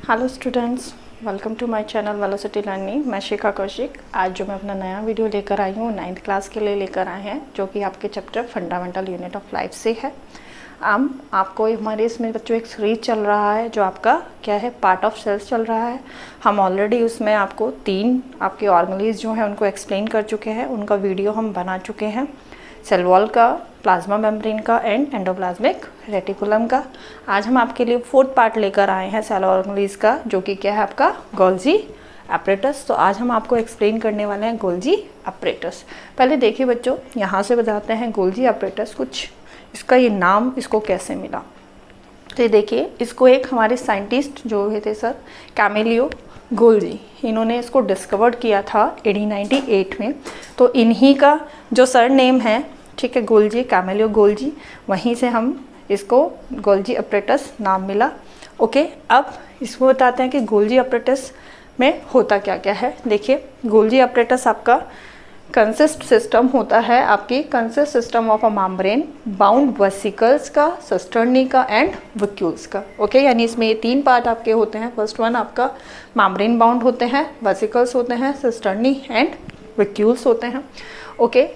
Hello students, welcome to my channel Velocity Learning. मैं शिखा कौशिक। आज जो मैं अपना नया वीडियो लेकर आई हूँ 9th क्लास के लिए लेकर आए हैं, जो कि आपके chapter fundamental unit of life से है। आपको हमारे इसमें बच्चों एक सीरीज चल रहा है जो आपका क्या है, पार्ट ऑफ सेल्स चल रहा है। हम ऑलरेडी उसमें आपको 3 आपके ऑर्गेनेल्स जो हैं उनको एक्सप्लेन कर चुके हैं, उनका वीडियो हम बना चुके हैं। सेल वॉल का, प्लाज्मा मेम्ब्रेन का एंड एंडोप्लाज्मिक रेटिकुलम का। आज हम आपके लिए 4th पार्ट लेकर आए हैं सेल ऑर्गेनेल्स का, जो कि क्या है आपका गोल्जी एपरेटस। तो आज हम आपको एक्सप्लेन करने वाले हैं गोल्जी एपरेटस। पहले देखिए बच्चों, यहाँ से बताते हैं गोल्जी एपरेटस कुछ इसका ये नाम इसको कैसे मिला। तो ये देखिए, इसको एक हमारे साइंटिस्ट जो हुए थे सर कैमिलियो गोल्जी, इन्होंने इसको डिस्कवर किया था 1898 में। तो इन्हीं का जो सर नेम है, ठीक है, गोल्जी, कैमिलियो गोल्जी, वहीं से हम इसको गोल्जी एपरेटस नाम मिला। ओके, अब इसको बताते हैं कि गोल्जी एपरेटस में होता क्या क्या है। देखिए, गोल्जी एपरेटस आपका कंसिस्ट सिस्टम होता है, आपकी consist system of a membrane bound vesicles का, सिस्टर्नी का एंड वैक्यूल्स का। ओके, यानी इसमें ये 3 पार्ट आपके होते हैं। फर्स्ट वन आपका मेम्ब्रेन बाउंड होते हैं, वेसिकल्स होते हैं, सिस्टर्नी एंड वैक्यूल्स होते हैं। ओके,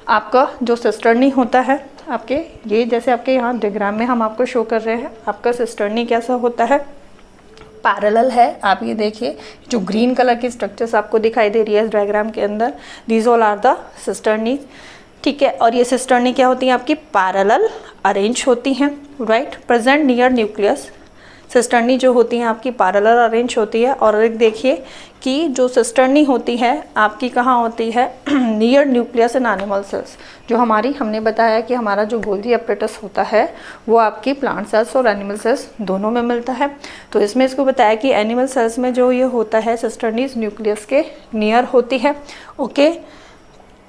आपका जो सिस्टर्नी होता है आपके, ये जैसे आपके यहाँ डायग्राम में हम आपको शो कर रहे हैं, आपका सिस्टर्नी कैसा होता है, पैरेलल है। आप ये देखिए, जो ग्रीन कलर की स्ट्रक्चर्स आपको दिखाई दे रही है इस डायग्राम के अंदर, these all are the cisternae. ठीक है, और ये सिस्टर्नी क्या होती हैं आपकी, पैरेलल अरेंज होती हैं, right, present near nucleus. Cisternae जो होती हैं आपकी पैरेलल अरेंज होती है। और एक देखिए कि जो सिस्टर्नी होती है आपकी कहाँ होती है, near nucleus in animal cells. जो हमने बताया कि हमारा जो गोल्जी एपरेटस होता है वो आपकी प्लांट सेल्स और एनिमल सेल्स दोनों में मिलता है। तो इसमें इसको बताया कि एनिमल सेल्स में जो ये होता है सिस्टर्नीज न्यूक्लियस के नियर होती है। ओके,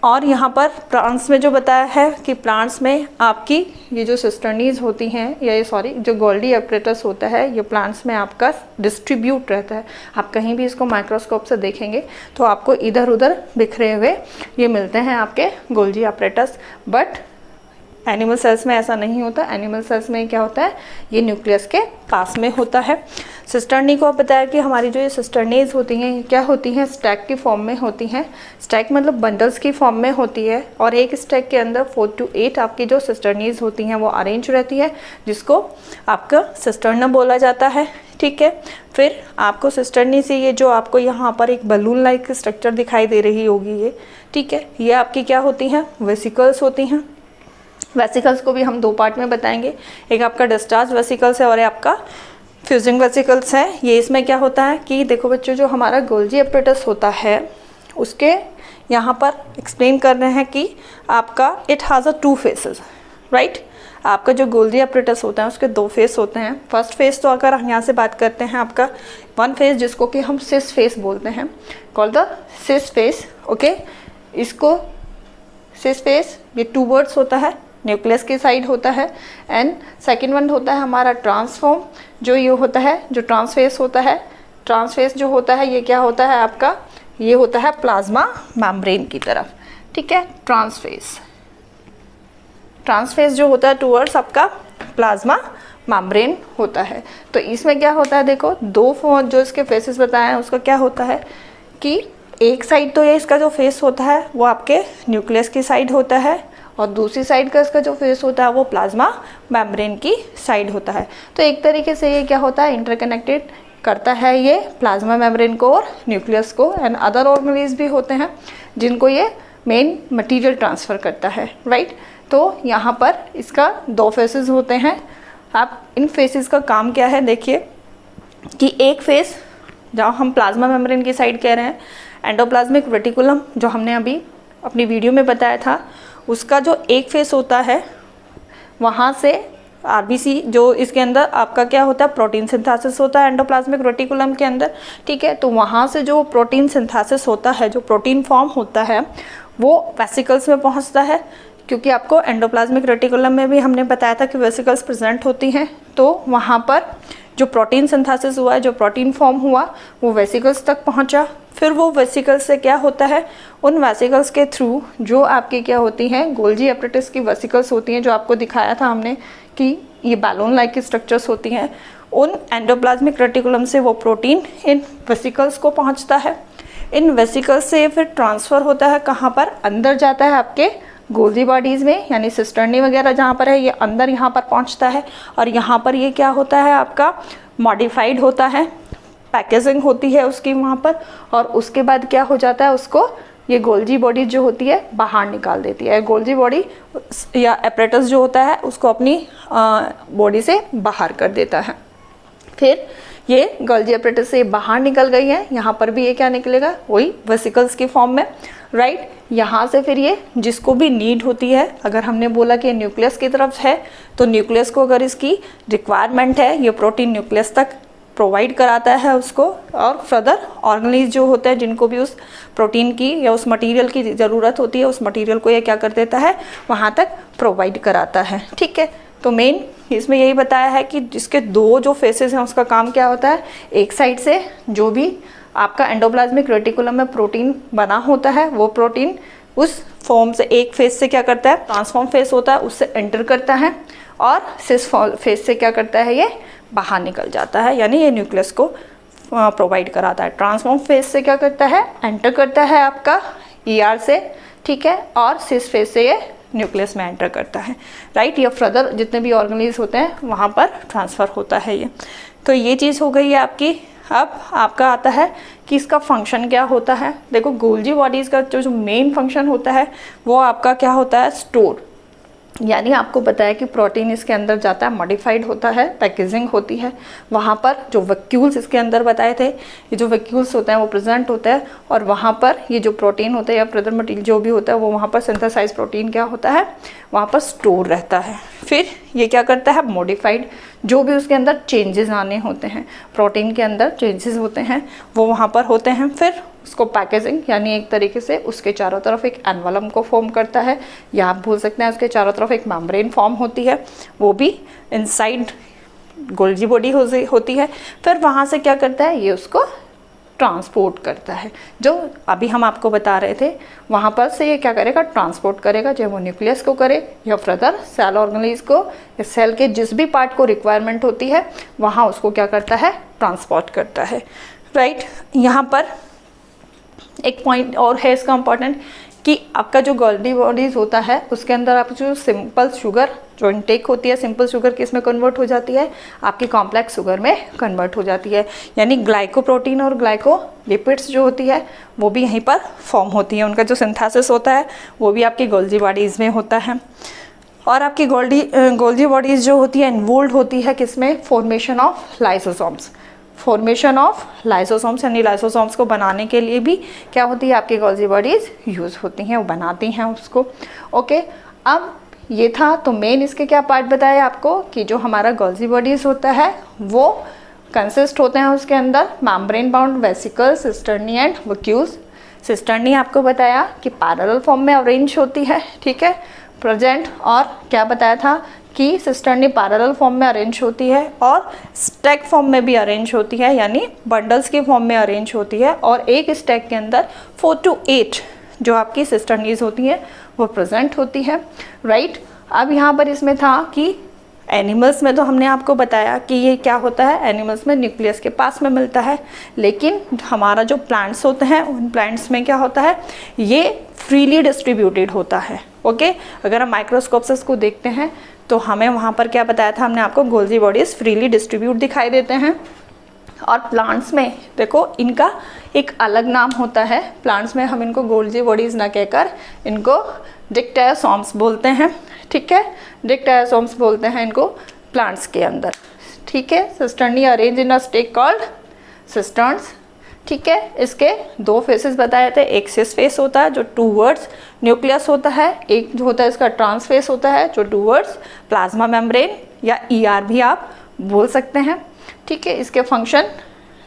और यहाँ पर प्लांट्स में जो बताया है कि प्लांट्स में आपकी ये जो सिस्टर्नीज होती हैं, या ये सॉरी जो गोल्जी एपरेटस होता है, ये प्लांट्स में आपका डिस्ट्रीब्यूट रहता है। आप कहीं भी इसको माइक्रोस्कोप से देखेंगे तो आपको इधर उधर बिखरे हुए ये मिलते हैं आपके Golgi apparatus. But animal cells में ऐसा नहीं होता। एनिमल सेल्स में क्या होता है, ये न्यूक्लियस के पास में होता है। सिस्टर्नी को आप बताया कि हमारी जो ये सिस्टर्नीज होती हैं ये क्या होती हैं, स्टैक की फॉर्म में होती हैं। स्टैक मतलब बंडल्स की फॉर्म में होती है, और एक स्टैक के अंदर 4 to 8 आपकी जो सिस्टर्नीज होती हैं वो अरेंज रहती है, जिसको आपका सिस्टर्नम बोला जाता है। ठीक है, फिर आपको सिस्टर्नी से ये जो आपको यहाँ पर एक बलून लाइक स्ट्रक्चर दिखाई दे रही होगी ये, ठीक है, ये आपकी क्या होती हैं, वेसिकल्स होती हैं। वेसिकल्स को भी हम 2 पार्ट में बताएंगे, एक आपका डिस्चार्ज वेसिकल्स है और आपका फ्यूजिंग वेसिकल्स है। ये इसमें क्या होता है कि देखो बच्चों, जो हमारा गोल्जी एपरेटस होता है उसके यहाँ पर एक्सप्लेन कर रहे हैं कि आपका it has a 2 faces, right. आपका जो गोल्जी एपरेटस होता है उसके 2 फेस होते हैं। फर्स्ट फेस तो अगर हम यहाँ से बात करते हैं आपका 1 फेस, जिसको कि हम सिस फेस बोलते हैं, called the cis face. Okay, इसको सिस फेस ये 2 वर्ड्स होता है, न्यूक्लियस की साइड होता है। एंड सेकंड वन होता है हमारा ट्रांसफॉर्म, जो ये होता है, जो ट्रांसफेस होता है। ट्रांसफेस जो होता है ये क्या होता है आपका, ये होता है प्लाज्मा मेम्ब्रेन की तरफ। ठीक है, ट्रांसफेस जो होता है टूवर्ड्स आपका प्लाज्मा मेम्ब्रेन होता है। तो इसमें क्या होता है, देखो 2 जो इसके फेसेस बताए हैं उसका क्या होता है कि एक साइड तो ये इसका जो फेस होता है वो आपके न्यूक्लियस की साइड होता है, और दूसरी साइड का इसका जो फेस होता है वो प्लाज्मा मेम्ब्रेन की साइड होता है। तो एक तरीके से ये क्या होता है, इंटरकनेक्टेड करता है ये प्लाज्मा मेम्ब्रेन को और न्यूक्लियस को। एंड अदर ऑर्गेनेल्स भी होते हैं जिनको ये मेन मटेरियल ट्रांसफ़र करता है, राइट। तो यहाँ पर इसका 2 फेसेस होते हैं। आप इन फेसेस का काम क्या है, देखिए कि एक फेस जहाँ हम प्लाज्मा मेम्ब्रेन की साइड कह रहे हैं, एंडोप्लाज्मिक रेटिकुलम जो हमने अभी अपनी वीडियो में बताया था, उसका जो एक फेस होता है वहाँ से आरबीसी जो इसके अंदर आपका क्या होता है, प्रोटीन सिंथेसिस होता है एंडोप्लाज्मिक रेटिकुलम के अंदर। ठीक है, तो वहाँ से जो प्रोटीन सिंथेसिस होता है, जो प्रोटीन फॉर्म होता है, वो वेसिकल्स में पहुँचता है। क्योंकि आपको एंडोप्लाज्मिक रेटिकुलम में भी हमने बताया था कि वेसिकल्स प्रेजेंट होती हैं, तो वहाँ पर जो प्रोटीन सिंथेसिस हुआ है, जो प्रोटीन फॉर्म हुआ, वो वेसिकल्स तक पहुँचा। फिर वो वेसिकल्स से क्या होता है, उन वेसिकल्स के थ्रू जो आपकी क्या होती हैं, गोल्जी एपरेटस की वेसिकल्स होती हैं, जो आपको दिखाया था हमने कि ये बैलून लाइक की स्ट्रक्चर्स होती हैं, उन एंडोप्लाज्मिक रेटिकुलम से वो प्रोटीन इन वेसिकल्स को पहुंचता है। इन वेसिकल्स से फिर ट्रांसफ़र होता है कहाँ पर, अंदर जाता है आपके गोल्जी बॉडीज़ में, यानी सिस्टर्नी वगैरह जहाँ पर है ये अंदर यहाँ पर पहुँचता है। और यहाँ पर ये क्या होता है आपका मॉडिफाइड होता है, पैकेजिंग होती है उसकी वहाँ पर, और उसके बाद क्या हो जाता है उसको ये गोल्जी बॉडी जो होती है बाहर निकाल देती है। गोल्जी बॉडी या एपरेटस जो होता है उसको अपनी बॉडी से बाहर कर देता है। फिर ये गोल्जी एपरेटस से बाहर निकल गई है, यहाँ पर भी ये क्या निकलेगा, वही वेसिकल्स की फॉर्म में, राइट। यहाँ से फिर ये जिसको भी नीड होती है, अगर हमने बोला कि न्यूक्लियस की तरफ है तो न्यूक्लियस को अगर इसकी रिक्वायरमेंट है, ये प्रोटीन न्यूक्लियस तक प्रोवाइड कराता है उसको, और फर्दर ऑर्गेनिज जो होते हैं जिनको भी उस प्रोटीन की या उस मटेरियल की ज़रूरत होती है, उस मटेरियल को ये क्या कर देता है वहाँ तक प्रोवाइड कराता है, ठीक है। तो मेन इसमें यही बताया है कि जिसके दो जो फेसेस हैं उसका काम क्या होता है, एक साइड से जो भी आपका एंडोप्लाज्मिक रेटिकुलम में प्रोटीन बना होता है वो प्रोटीन उस फॉर्म से एक फेस से क्या करता है, ट्रांसफॉर्म फेस होता है उससे एंटर करता है, और सिस फेस से क्या करता है ये बाहर निकल जाता है, यानी ये न्यूक्लियस को प्रोवाइड कराता है। ट्रांसफॉर्म फेस से क्या करता है, एंटर करता है आपका ER से, ठीक है, और सिस फेस से ये न्यूक्लियस में एंटर करता है, राइट। या फर्दर जितने भी ऑर्गेनिज होते हैं वहाँ पर ट्रांसफ़र होता है ये। तो ये चीज़ हो गई है आपकी। अब आपका आता है कि इसका फंक्शन क्या होता है। देखो गोल्जी बॉडीज़ का जो मेन फंक्शन होता है वो आपका क्या होता है, स्टोर, यानी आपको बताया कि प्रोटीन इसके अंदर जाता है, मॉडिफाइड होता है, पैकेजिंग होती है, वहाँ पर जो वैक्यूल्स इसके अंदर बताए थे, ये जो वैक्यूल्स होते हैं वो प्रेजेंट होते हैं, और वहाँ पर ये जो प्रोटीन होता है या फर्दर मटीरियल जो भी होता है वो वहाँ पर सिंथेसाइज प्रोटीन क्या होता है वहाँ पर स्टोर रहता है। फिर ये क्या करता है, मॉडिफाइड जो भी उसके अंदर चेंजेस आने होते हैं, प्रोटीन के अंदर चेंजेस होते हैं वो वहाँ पर होते हैं। फिर उसको पैकेजिंग यानी एक तरीके से उसके चारों तरफ एक एनवलप को फॉर्म करता है, या आप भूल सकते हैं उसके चारों तरफ एक मेम्ब्रेन फॉर्म होती है, वो भी इनसाइड गोल्जी बॉडी होती है। फिर वहाँ से क्या करता है, ये उसको ट्रांसपोर्ट करता है, जो अभी हम आपको बता रहे थे, वहाँ पर से ये क्या करेगा, ट्रांसपोर्ट करेगा, चाहे वो न्यूक्लियस को करे या फर्दर सेल ऑर्गेनिज को, या सेल के जिस भी पार्ट को रिक्वायरमेंट होती है वहाँ उसको क्या करता है, ट्रांसपोर्ट करता है, राइट। यहाँ पर एक पॉइंट और है इसका इम्पॉर्टेंट कि आपका जो गोल्जी बॉडीज़ होता है उसके अंदर आप जो सिंपल शुगर जो इनटेक होती है, सिंपल शुगर किस में कन्वर्ट हो जाती है, आपकी कॉम्प्लेक्स शुगर में कन्वर्ट हो जाती है, यानी ग्लाइकोप्रोटीन और ग्लाइकोलिपिड्स जो होती है वो भी यहीं पर फॉर्म होती है, उनका जो सिंथेसिस होता है वो भी आपकी गोल्जी बॉडीज़ में होता है। और आपकी गोल्जी बॉडीज़ जो होती है इन्वॉल्व होती है किसमें, formation of lysosomes, formation of lysosomes, यानी लाइसोसोम्स को बनाने के लिए भी क्या होती है आपकी गोल्जी बॉडीज़ यूज़ होती हैं, वो बनाती हैं उसको, ओके। अब ये था तो मेन इसके क्या पार्ट बताया आपको कि जो हमारा गोल्जी बॉडीज़ होता है वो कंसिस्ट होते हैं उसके अंदर membrane bound vesicle, cisternae and vacuoles. Cisternae आपको बताया कि पैरेलल फॉर्म में अरेंज होती है, ठीक है, प्रेजेंट, और क्या बताया था कि सिस्टर्नी पैरेलल फॉर्म में अरेंज होती है और स्टैक फॉर्म में भी अरेंज होती है, यानी बंडल्स की फॉर्म में अरेंज होती है, और एक स्टैक के अंदर 4 to 8 जो आपकी सिस्टर्नीज होती हैं वो प्रेजेंट होती है, राइट। अब यहाँ पर इसमें था कि एनिमल्स में तो हमने आपको बताया कि ये क्या होता है, एनिमल्स में न्यूक्लियस के पास में मिलता है, लेकिन हमारा जो प्लांट्स होते हैं उन प्लांट्स में क्या होता है, ये फ्रीली डिस्ट्रीब्यूटेड होता है, ओके। अगर हम माइक्रोस्कोप से इसको देखते हैं तो हमें वहाँ पर क्या बताया था हमने आपको, गोल्जी बॉडीज़ फ्रीली डिस्ट्रीब्यूट दिखाई देते हैं। और प्लांट्स में देखो इनका एक अलग नाम होता है, प्लांट्स में हम इनको गोल्जी बॉडीज़ ना कहकर इनको डिक्टायोसोम्स बोलते हैं, ठीक है, डिक्टायोसोम्स बोलते हैं इनको प्लांट्स के अंदर, ठीक है। Cisternae arrange in a stack called cisterns, ठीक है। इसके दो फेसेस बताए थे, एक सिस फेस होता है जो टूवर्ड्स न्यूक्लियस होता है, एक जो होता है इसका ट्रांस फेस होता है जो टूवर्ड्स प्लाज्मा मेम्ब्रेन या ER भी आप बोल सकते हैं, ठीक है। इसके फंक्शन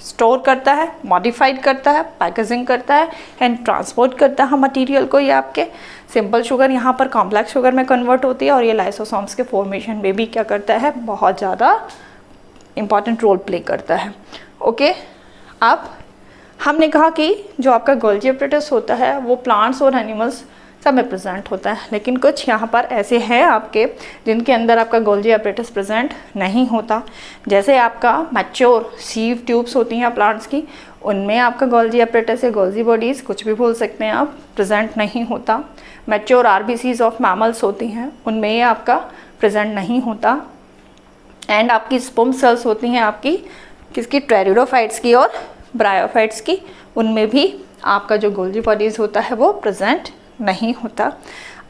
स्टोर करता है, मॉडिफाइड करता है, पैकेजिंग करता है एंड ट्रांसपोर्ट करता है मटेरियल को। ये आपके सिंपल शुगर यहाँ पर कॉम्प्लेक्स शुगर में कन्वर्ट होती है, और ये लाइसोसोम्स के फॉर्मेशन में भी क्या करता है, बहुत ज़्यादा इम्पॉर्टेंट रोल प्ले करता है, ओके। अब हमने कहा कि जो आपका गोल्जी एपरेटस होता है वो प्लांट्स और एनिमल्स सब में प्रेजेंट होता है। लेकिन कुछ यहाँ पर ऐसे हैं आपके जिनके अंदर आपका गोल्जी अपरेटस प्रेजेंट नहीं होता। जैसे आपका मैच्योर सीव ट्यूब्स होती हैं प्लांट्स की, उनमें आपका गोल्जी अपरेटस या गोल्जी बॉडीज़, कुछ भी बोल सकते हैं आप, प्रेजेंट नहीं होता। मैच्योर आरबीसीज ऑफ मैमल्स होती हैं, उनमें ये आपका प्रेजेंट नहीं होता। एंड आपकी स्पर्म सेल्स होती हैं आपकी किसकी, टेरिडोफाइट्स की और ब्रायोफाइट्स की, उनमें भी आपका जो गोल्जी बॉडीज़ होता है वो प्रेजेंट नहीं होता।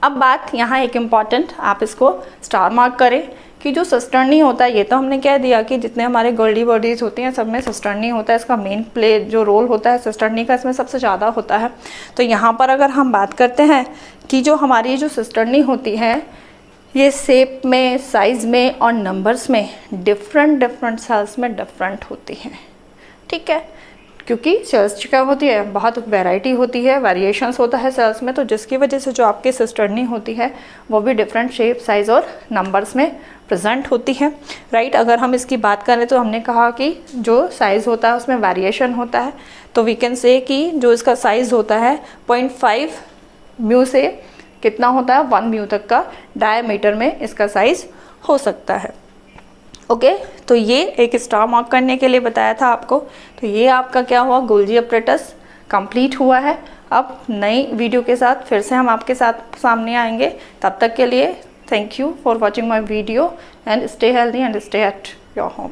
अब बात यहाँ एक इम्पॉर्टेंट, आप इसको स्टार मार्क करें कि जो सिस्टर्नी होता है, ये तो हमने कह दिया कि जितने हमारे गोल्डी बॉडीज़ होती हैं सब में सिस्टर्नी होता है, इसका मेन प्ले जो रोल होता है सिस्टर्नी का इसमें सबसे ज़्यादा होता है। तो यहाँ पर अगर हम बात करते हैं कि जो हमारी जो सिस्टर्नी होती है ये शेप में, साइज़ में और नंबर्स में डिफरेंट सेल्स में डिफरेंट होती हैं, ठीक है, क्योंकि सेल्स क्या होती है, बहुत वैरायटी होती है, वेरिएशंस होता है सेल्स में, तो जिसकी वजह से जो आपकी सिस्टर्नी होती है वो भी डिफरेंट शेप, साइज़ और नंबर्स में प्रेजेंट होती है, राइट। अगर हम इसकी बात करें तो हमने कहा कि जो साइज़ होता है उसमें वेरिएशन होता है, तो वी कैन से कि जो इसका साइज़ होता है 0.5 म्यू से कितना होता है 1 म्यू तक का डायमीटर में इसका साइज़ हो सकता है। ओके, तो ये एक स्टार मार्क करने के लिए बताया था आपको। तो ये आपका क्या हुआ, गोल्जी अपरेटस कंप्लीट हुआ है। अब नई वीडियो के साथ फिर से हम आपके साथ सामने आएंगे। तब तक के लिए thank you for watching my video and stay healthy and stay at your home.